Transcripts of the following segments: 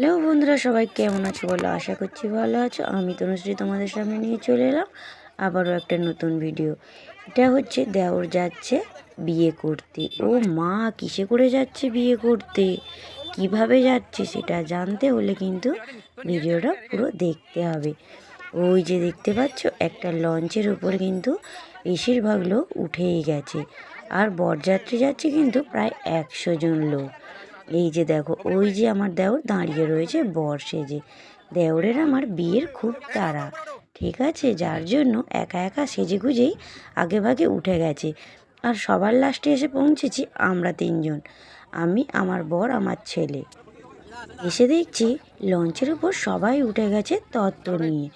Hello বন্ধুরা, সবাই কেমন আছো বলো? আশা করছি ভালো আছো। আমি তনুশ্রী তোমাদের সামনে নিয়ে চলে এলাম আবারও একটা নতুন ভিডিও। এটা হচ্ছে দেওর যাচ্ছে বিয়ে করতে। ও মা, কিসে করে যাচ্ছে বিয়ে করতে, কিভাবে যাচ্ছে সেটা জানতে হলে কিন্তু ভিডিওটা পুরো দেখতে হবে। ওই যে দেখতে পাচ্ছ, একটা লঞ্চের উপর কিন্তু বেশিরভাগ লোক উঠেই গেছে, আর বরযাত্রী যাচ্ছে কিন্তু প্রায় 100 জন লোক। এই যে দেখো, ওই যে আমার দেওর দাঁড়িয়ে রয়েছে বর সেজে। দেওরের আমার বিয়ের খুব তাড়া, ঠিক আছে, যার জন্য একা একা সেজে গুজেই আগে ভাগে উঠে গেছে। আর সবার লাস্টে এসে পৌঁছেছি আমরা তিনজন, আমি, আমার বর, আমার ছেলে। এসে দেখছি লঞ্চের উপর সবাই উঠে গেছে তত্ত্ব নিয়ে,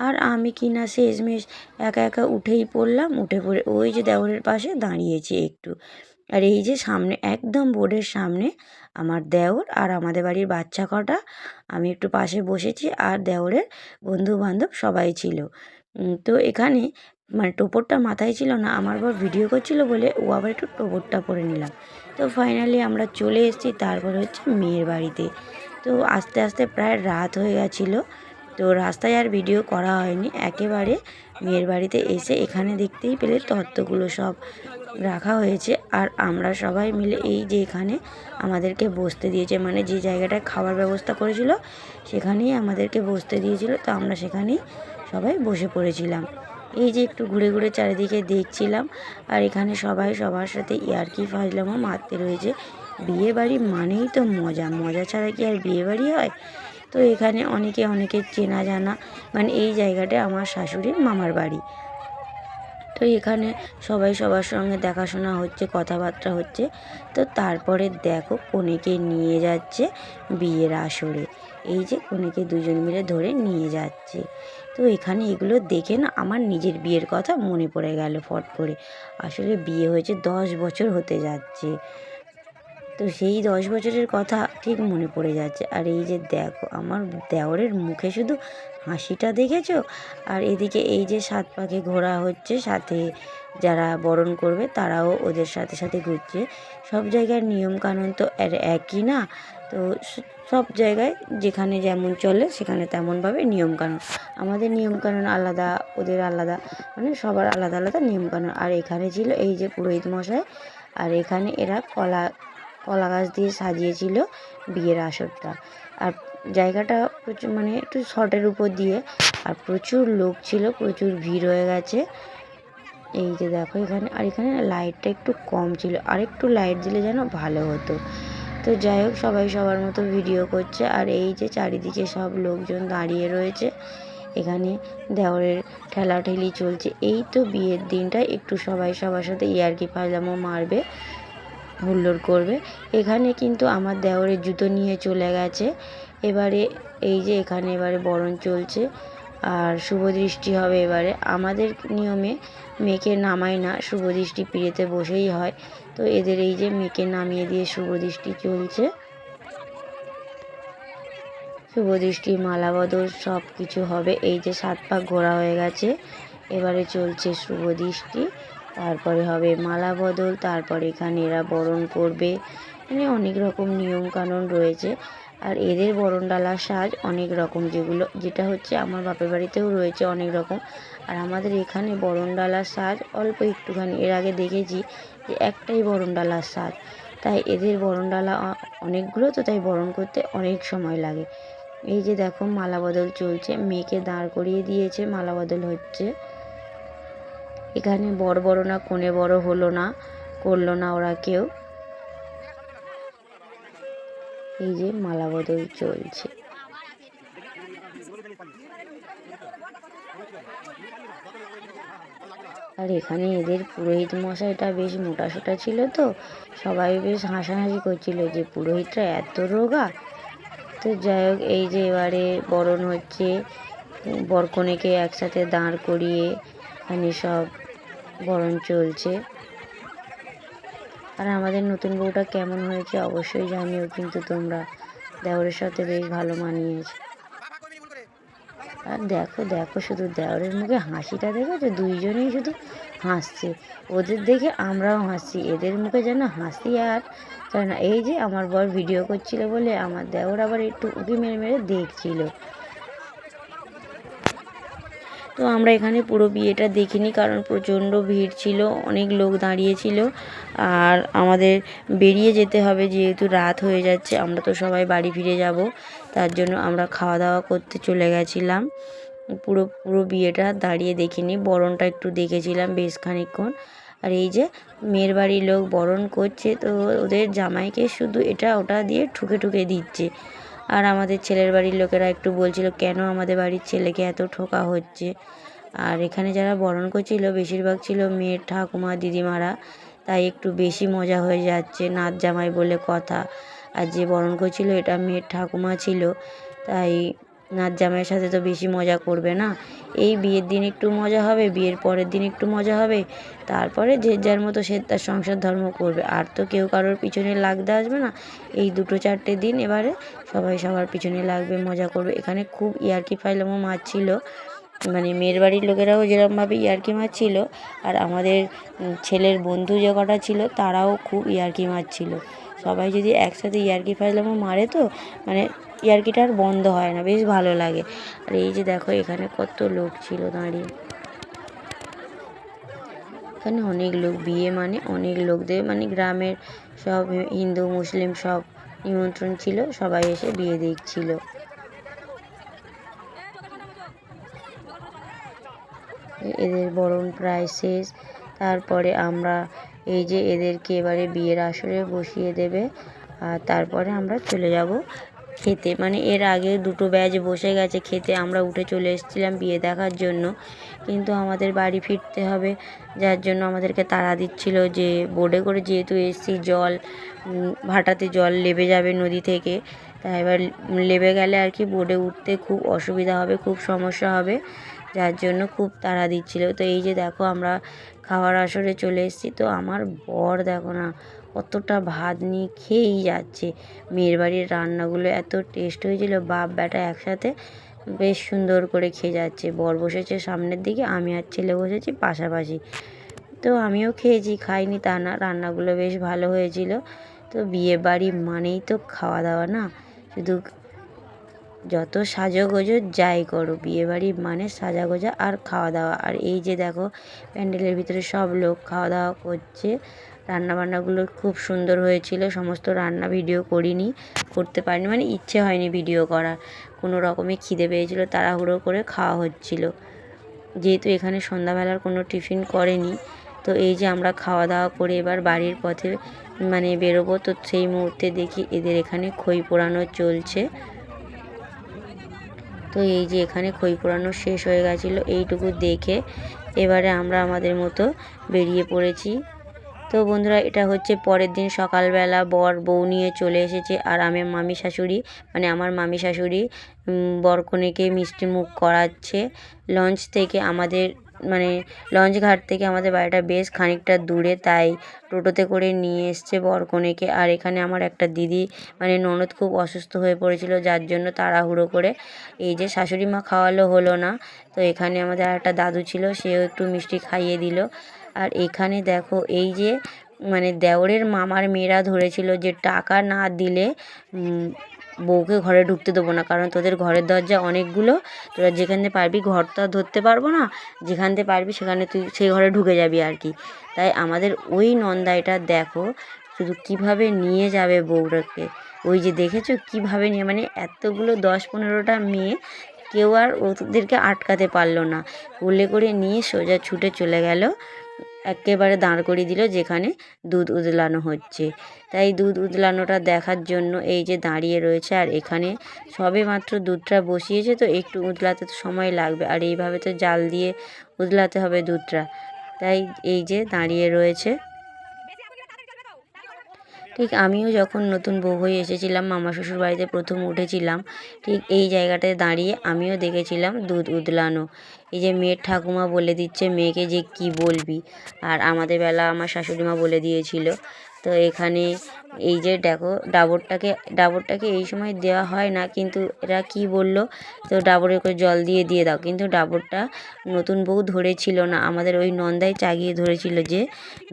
আর আমি কিনা শেষমেশ একা একা উঠেই পড়লাম। উঠে পড়ে ওই যে দেওরের পাশে দাঁড়িয়েছি একটু। আর এই যে সামনে, একদম বোর্ডের সামনে আমার দেওর আর আমাদের বাড়ির বাচ্চা কটা, আমি একটু পাশে বসেছি, আর দেওরের বন্ধু বান্ধব সবাই ছিল। তো এখানে মানে টোপরটা মাথায় ছিল না, আমার বর ভিডিও করছিল বলে ও আবার একটু টোপরটা পরে নিলাম। তো ফাইনালি আমরা চলে এসেছি তারপরে হচ্ছে মেয়ের বাড়িতে। তো আস্তে আস্তে প্রায় রাত হয়ে গেছিলো, তো রাস্তায় আর ভিডিও করা হয়নি। একেবারে মেয়ের বাড়িতে এসে এখানে দেখতেই পেলে তত্ত্বগুলো সব রাখা হয়েছে, আর আমরা সবাই মিলে এই যে এখানে আমাদেরকে বসতে দিয়েছে, মানে যে জায়গাটায় খাবার ব্যবস্থা করেছিল সেখানেই আমাদেরকে বসতে দিয়েছিল। তো আমরা সেখানেই সবাই বসে পড়েছিলাম। এই যে একটু ঘুরে ঘুরে চারিদিকে দেখছিলাম, আর এখানে সবাই সবার সাথে ইয়ার্কি ফাজলামও মারতে রয়েছে। বিয়ে বাড়ি মানেই তো মজা, মজা ছাড়া কি আর বিয়ে বাড়ি হয়? তো এখানে অনেকে চেনা জানা, মানে এই জায়গাটা আমার শাশুড়ির মামার বাড়ি। তো এখানে সবাই সবার সঙ্গে দেখাশোনা হচ্ছে, কথাবার্তা হচ্ছে। তো তারপরে দেখো কনেকে নিয়ে যাচ্ছে বিয়ের আসরে। এই যে কনেকে দুজন মিলে ধরে নিয়ে যাচ্ছে। তো এখানে এগুলো দেখে না আমার নিজের বিয়ের কথা মনে পড়ে গেল ফট করে। আসলে বিয়ে হয়েছে 10 বছর হতে যাচ্ছে। তো সেই 10 বছরের কথা ঠিক মনে পড়ে যাচ্ছে। আর এই যে দেখো আমার দেওরের মুখে শুধু হাসিটা দেখেছো? আর এদিকে এই যে 7 পাকে ঘোরা হচ্ছে, সাথে যারা বরণ করবে তারাও ওদের সাথে সাথে ঘুরছে। সব জায়গার নিয়মকানুন তো আর একই না। তো সব জায়গায় যেখানে যেমন চলে সেখানে তেমনভাবে নিয়মকানুন। আমাদের নিয়মকানুন আলাদা, ওদের আলাদা, মানে সবার আলাদা আলাদা নিয়মকানুন। আর এখানে ছিল এই যে পুরোহিত মশাই, আর এখানে এরা কলা গাছ দিয়ে সাজিয়েছিল বিয়ের আসরটা। আর জায়গাটা প্রচুর, মানে একটু শর্টের উপর দিয়ে, আর প্রচুর লোক ছিল, প্রচুর ভিড় হয়ে গেছে। এই যে দেখো এখানে, আর এখানে লাইটটা একটু কম ছিল, আর একটু লাইট দিলে যেন ভালো হতো। তো যাই হোক, সবাই সবার মতো ভিডিও করছে, আর এই যে চারিদিকে সব লোকজন দাঁড়িয়ে রয়েছে। এখানে দেওরের ঠেলাঠেলি চলছে। এই তো বিয়ের দিনটা একটু সবাই সবার সাথে ইয়ার্কি ফাজলামো মারবে, হুল্লোড় করবে। এখানে কিন্তু আমার দেওরের জুতো নিয়ে চলে গেছে। এবারে এই যে এখানে এবারে বরণ চলছে, আর শুভদৃষ্টি হবে এবারে। আমাদের নিয়মে মেয়েকে নামায় না, শুভদৃষ্টি পিড়েতে বসেই হয়। তো এদের এই যে মেয়েকে নামিয়ে দিয়ে শুভদৃষ্টি চলছে। শুভদৃষ্টি, মালা বদল সব কিছু হবে। এই যে 7 পাক ঘোরা হয়ে গেছে, এবারে চলছে শুভদৃষ্টি, তারপরে হবে মালা বদল, তারপরে এখানে এরা বরণ করবে। মানে অনেক রকম নিয়মকানুন রয়েছে। আর এদের বরণডালার সাজ অনেক রকম, যেটা হচ্ছে আমার বাপের বাড়িতেও রয়েছে অনেক রকম। আর আমাদের এখানে বরণডালার সাজ অল্প একটুখানি, এর আগে দেখেছি যে একটাই বরণডালার সাজ, তাই এদের বরণডালা অনেকগুলো, তো তাই বরণ করতে অনেক সময় লাগে। এই যে দেখো মালা বদল চলছে, মেয়েকে দাঁড় করিয়ে দিয়েছে, মালা বদল হচ্ছে। এখানে বর বড় না কনে বড় হলো না, করলো না ওরা কেউ। এই যে মালা বদল চলছে। আর এখানে এদের পুরোহিত মশাইটা বেশ মোটাসোটা ছিল, তো সবাই বেশ হাসাহাসি করছিল যে পুরোহিতরা এত রোগা। তো যাই হোক, এই যে এবারে বরণ হচ্ছে, বরকনেকে একসাথে দাঁড় করিয়ে এখানে সব বরণ চলছে। আর আমাদের নতুন বউটা কেমন হয়েছে অবশ্যই জানিও কিন্তু তোমরা, দেওরের সাথে বেশ ভালো মানিয়েছে। আর দেখো দেখো শুধু দেওরের মুখে হাসিটা দেখেছো, দুইজনেই শুধু হাসছে। ওদের দেখে আমরাও হাসছি, এদের মুখে যেন হাসি আর জানে না। এই যে আমার বর ভিডিও করছিল বলে আমার দেওর আবার একটু উঁকি মেরে মেরে দেখছিল। তো আমরা এখানে পুরো বিয়েটা দেখিনি, কারণ প্রচণ্ড ভিড় ছিল, অনেক লোক দাঁড়িয়েছিল। আর আমাদের বেরিয়ে যেতে হবে যেহেতু রাত হয়ে যাচ্ছে, আমরা তো সবাই বাড়ি ফিরে যাব। তার জন্য আমরা খাওয়া দাওয়া করতে চলে গেছিলাম। পুরো পুরো বিয়েটা দাঁড়িয়ে দেখিনি, বরণটা একটু দেখেছিলাম বেশ খানিকক্ষণ। আর এই যে মেয়ের বাড়ির লোক বরণ করছে, তো ওদের জামাইকে শুধু এটা ওটা দিয়ে ঠুকে ঠুকে দিচ্ছে। আর আমাদের ছেলের বাড়ির লোকেরা একটু বলছিল কেন আমাদের বাড়ির ছেলেকে এত ঠোকা হচ্ছে। আর এখানে যারা বরণ করছিল বেশিরভাগ ছিল মেয়ের ঠাকুমা দিদিমারা, তাই একটু বেশি মজা হয়ে যাচ্ছে, নাচ জামাই বলে কথা। আর যে বরণ করছিল এটা মেয়ের ঠাকুমা ছিল, তাই নাচ জামাইয়ের সাথে তো বেশি মজা করবে না। এই বিয়ের দিন একটু মজা হবে, বিয়ের পরের দিন একটু মজা হবে, তারপরে যে যার মতো সে তার সংসার ধর্ম করবে। আর তো কেউ কারোর পিছনে লাগতে আসবে না। এই 2-4টে দিন এবারে সবাই সবার পিছনে লাগবে, মজা করবে। এখানে খুব ইয়ার্কি ফাইলামও মারছিল, মানে মেয়ের বাড়ির লোকেরাও যেরকমভাবে ইয়ার্কি মারছিল, আর আমাদের ছেলের বন্ধু যে কটা ছিল তারাও খুব ইয়ার্কি মারছিল। সবাই যদি একসাথে ইয়ার্কি ফাইলামও মারে তো মানে ইয়ার্কিটা আর বন্ধ হয় না, বেশ ভালো লাগে। আর এই যে দেখো এখানে কত লোক ছিল দাঁড়িয়ে, এখানে অনেক লোক, বিয়ে মানে অনেক লোকদের, মানে গ্রামের সব হিন্দু মুসলিম সব নিমন্ত্রণ ছিল, সবাই এসে বিয়ে দেখছিল। এদের বরণ প্রায় শেষ। তারপরে আমরা এই যে এদেরকে এবারে বিয়ের আসরে বসিয়ে দেবে, আর তারপরে আমরা চলে যাব খেতে। মানে এর আগে 2টো ব্যাচ বসে গেছে খেতে, আমরা উঠে চলে এসেছিলাম বিয়ে দেখার জন্য, কিন্তু আমাদের বাড়ি ফিরতে হবে, যার জন্য আমাদেরকে তাড়া দিচ্ছিল যে বোটে করে যেহেতু এসছি, জল ভাটাতে জল লেবে যাবে নদী থেকে, তাই এবার লেবে গেলে আর কি বোটে উঠতে খুব অসুবিধা হবে, খুব সমস্যা হবে, যার জন্য খুব তাড়া দিচ্ছিল। তো এই যে দেখো আমরা খাওয়ার আসরে চলে এসেছি। তো আমার বর দেখো না কতটা ভাত নিয়ে খেয়েই যাচ্ছে। মেয়ের বাড়ির রান্নাগুলো এত টেস্ট হয়েছিল, বাপ বেটা একসাথে বেশ সুন্দর করে খেয়ে যাচ্ছে। বর বসেছে সামনের দিকে, আমি আর ছেলে বসেছি পাশাপাশি। তো আমিও খেয়েছি, খাইনি তা না, রান্নাগুলো বেশ ভালো হয়েছিল। তো বিয়ে বাড়ি মানেই তো খাওয়া দাওয়া না, শুধু যত সাজোগোজো যাই করো, বিয়েবাড়ি মানে সাজাগোজা আর খাওয়া দাওয়া। আর এই যে দেখো প্যান্ডেলের ভিতরে সব লোক খাওয়া দাওয়া করছে। রান্নাবান্নাগুলো খুব সুন্দর হয়েছিল, সমস্ত রান্না ভিডিও করিনি, করতে পারিনি, মানে ইচ্ছে হয়নি ভিডিও করার, কোনো রকমে খিদে পেয়েছিল, তাড়াহুড়ো করে খাওয়া হচ্ছিল, যেহেতু এখানে সন্ধ্যাবেলার কোনো টিফিন করেনি। তো এই যে আমরা খাওয়া দাওয়া করে এবার বাড়ির পথে মানে বেরোবো, তো সেই মুহূর্তে দেখি এদের এখানে খই পোড়ানো চলছে। তো এই যে এখানে খই পোড়ানো শেষ হয়ে গেছিলো, এইটুকু দেখে এবারে আমরা আমাদের মতো বেরিয়ে পড়েছি। তো বন্ধুরা এটা হচ্ছে পরের দিন সকালবেলা, বর বউ নিয়ে চলে এসেছে, আর আমি মামি শাশুড়ি, মানে আমার মামি শাশুড়ি বরকনেকে মিষ্টি মুখ করাচ্ছে। লঞ্চ থেকে আমাদের মানে লঞ্চ ঘাট থেকে আমাদের বাড়িটা বেশ খানিকটা দূরে, তাই টোটোতে করে নিয়ে এসছে বরকনেকে। আর এখানে আমার একটা দিদি মানে ননদ খুব অসুস্থ হয়ে পড়েছিল, যার জন্য তাড়াহুড়ো করে এই যে শাশুড়ি মা খাওয়ালো হলো না, তো এখানে আমাদের একটা দাদু ছিল, সেও একটু মিষ্টি খাইয়ে দিল। আর এখানে দেখো এই যে মানে দেওরের মামার মেয়েরা ধরেছিল যে টাকা না দিলে বউকে ঘরে ঢুকতে দেবো না, কারণ তোদের ঘরের দরজা অনেকগুলো, তোরা যেখানে পারবি, ঘর তো আর ধরতে পারবো না, যেখানতে পারবি সেখানে তুই সেই ঘরে ঢুকে যাবি আর কি। তাই আমাদের ওই নন্দাইটা দেখো শুধু কিভাবে নিয়ে যাবে বউটাকে, ওই যে দেখেছো কিভাবে নিয়ে, মানে এতগুলো 10-15টা মেয়ে, কেউ আর ওদেরকে আটকাতে পারলো না, কোলে করে নিয়ে সোজা ছুটে চলে গেল, একেবারে দাঁড় করিয়ে দিল যেখানে দুধ উতলানো হচ্ছে। তাই দুধ উতলানোটা দেখার জন্য এই যে দাঁড়িয়ে রয়েছে। আর এখানে সবে মাত্র দুধটা বসিয়েছে, তো একটু উতলাতে তো সময় লাগবে, আর এইভাবে তো জাল দিয়ে উতলাতে হবে দুধটা, তাই এই যে দাঁড়িয়ে রয়েছে। ঠিক আমিও যখন নতুন বউ হয়ে এসেছিলাম মামা শ্বশুর বাড়িতে প্রথম উঠেছিলাম, ঠিক এই জায়গাটায় দাঁড়িয়ে আমিও দেখেছিলাম দুধ উতলানো। এই যে মেয়ের ঠাকুমা বলে দিচ্ছে মেয়েকে যে কি বলবি, আর আমাদের বেলা আমার শাশুড়ি মা বলে দিয়েছিল। তো এখানে এই যে দেখো ডাবরটাকে এই সময় দেওয়া হয় না, কিন্তু এরা কি বললো, তো ডাবরে করে জল দিয়ে দাও, কিন্তু ডাবরটা নতুন বউ ধরেছিল না, আমাদের ওই নন্দাই চাগিয়ে ধরেছিল যে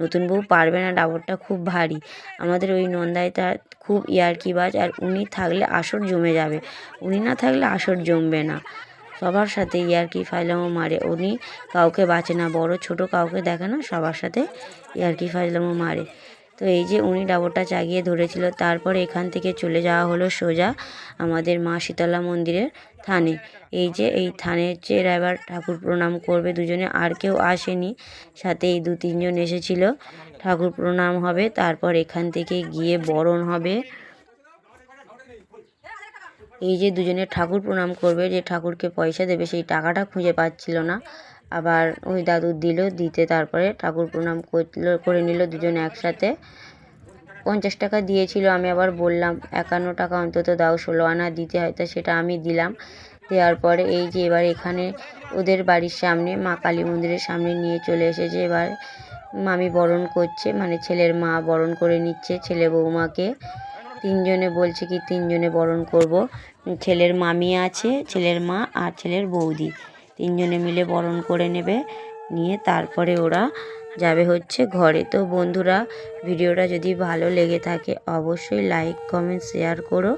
নতুন বউ পারবে না, ডাবরটা খুব ভারী। আমাদের ওই নন্দাইটা খুব ইয়ার্কিবাজ, আর উনি থাকলে আসর জমে যাবে, উনি না থাকলে আসর জমবে না। সবার সাথে ইয়ার্কি ফাজলামো মারে, উনি কাউকে বাঁচে না, বড় ছোট কাউকে দেখে না, সবার সাথে ইয়ার্কি ফাজলামো মারে। তো এই যে উনি ডাবরটা চাগিয়ে ধরেছিল। তারপরে এখান থেকে চলে যাওয়া হলো সোজা আমাদের মা শীতলা মন্দিরের থানে। এই যে এই থানের এরা এবার ঠাকুর প্রণাম করবে দুজনে, আর কেউ আসেনি, সাথে এই 2-3 জন এসেছিল, ঠাকুর প্রণাম হবে, তারপর এখান থেকে গিয়ে বরণ হবে। এই যে দুজনে ঠাকুর প্রণাম করবে, যে ঠাকুরকে পয়সা দেবে সেই টাকাটা খুঁজে পাচ্ছিল না, আবার ওই দাদু দিতে তারপরে ঠাকুর প্রণাম করে নিল দুজন একসাথে। 50 টাকা দিয়েছিল, আমি আবার বললাম 51 টাকা অন্তত দাও, 16 আনা দিতে হয়, তো সেটা আমি দিলাম। দেওয়ার পরে এই যে এবার এখানে ওদের বাড়ির সামনে মা কালী মন্দিরের সামনে নিয়ে চলে এসেছে। এবার মামি বরণ করছে, মানে ছেলের মা বরণ করে নিচ্ছে ছেলে বৌমাকে। 3 জনে বলছে কি 3 জনে বরণ করব, ছেলের মামি আছে, ছেলের মা আর ছেলের বৌদি, 3 জনে মিলে বরণ করে নেবে, নিয়ে তারপরে ওরা যাবে হচ্ছে ঘরে। তো বন্ধুরা, ভিডিওটা যদি ভালো লেগে থাকে অবশ্যই লাইক কমেন্ট শেয়ার করো,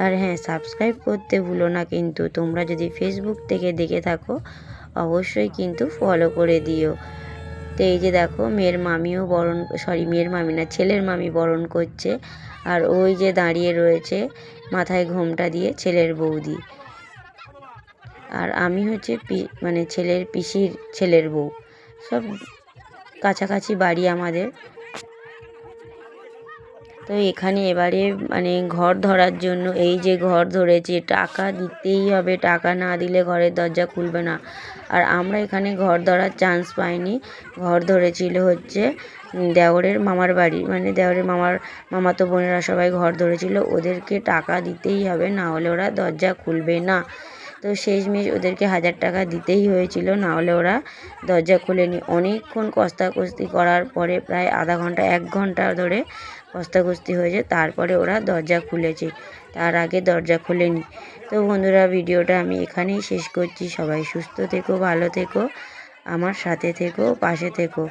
আর হ্যাঁ, সাবস্ক্রাইব করতে ভুলো না কিন্তু। তোমরা যদি ফেসবুক থেকে দেখে থাকো অবশ্যই কিন্তু ফলো করে দিও। তো এই যে দেখো মেয়ের মামিও মেয়ের মামি না, ছেলের মামি বরণ করছে, আর ওই যে দাঁড়িয়ে রয়েছে মাথায় ঘোমটা দিয়ে ছেলের বৌদি, আর আমি হচ্ছে মানে ছেলের পিসির ছেলের বউ, সব কাছাকাছি বাড়ি আমাদের। তো এখানে এবারে মানে ঘর ধরার জন্য এই যে ঘর ধরেছে, টাকা দিতেই হবে, টাকা না দিলে ঘরের দরজা খুলবে না। আর আমরা এখানে ঘর ধরার চান্স পাইনি, ঘর ধরেছিল হচ্ছে দেওরের মামার বাড়ি, মানে দেওরের মামাতো বোনেরা সবাই ঘর ধরেছিল, ওদেরকে টাকা দিতেই হবে, না হলে ওরা দরজা খুলবে না। তো শেষমেশ ওদেরকে 1000 টাকা দিতেই হয়েছিল, না হলে ওরা দরজা খোলেনি। অনেকক্ষণ কস্তাকস্তি করার পরে প্রায় আধা ঘন্টা 1 ঘন্টা ধরে কস্তাকস্তি হয়েছে, তারপরে ওরা দরজা খুলেছে, তার আগে দরজা খোলেনি। তো বন্ধুরা, ভিডিওটা আমি এখানেই শেষ করছি। সবাই সুস্থ থেকো, ভালো থেকো, আমার সাথে থেকো, পাশে থেকো।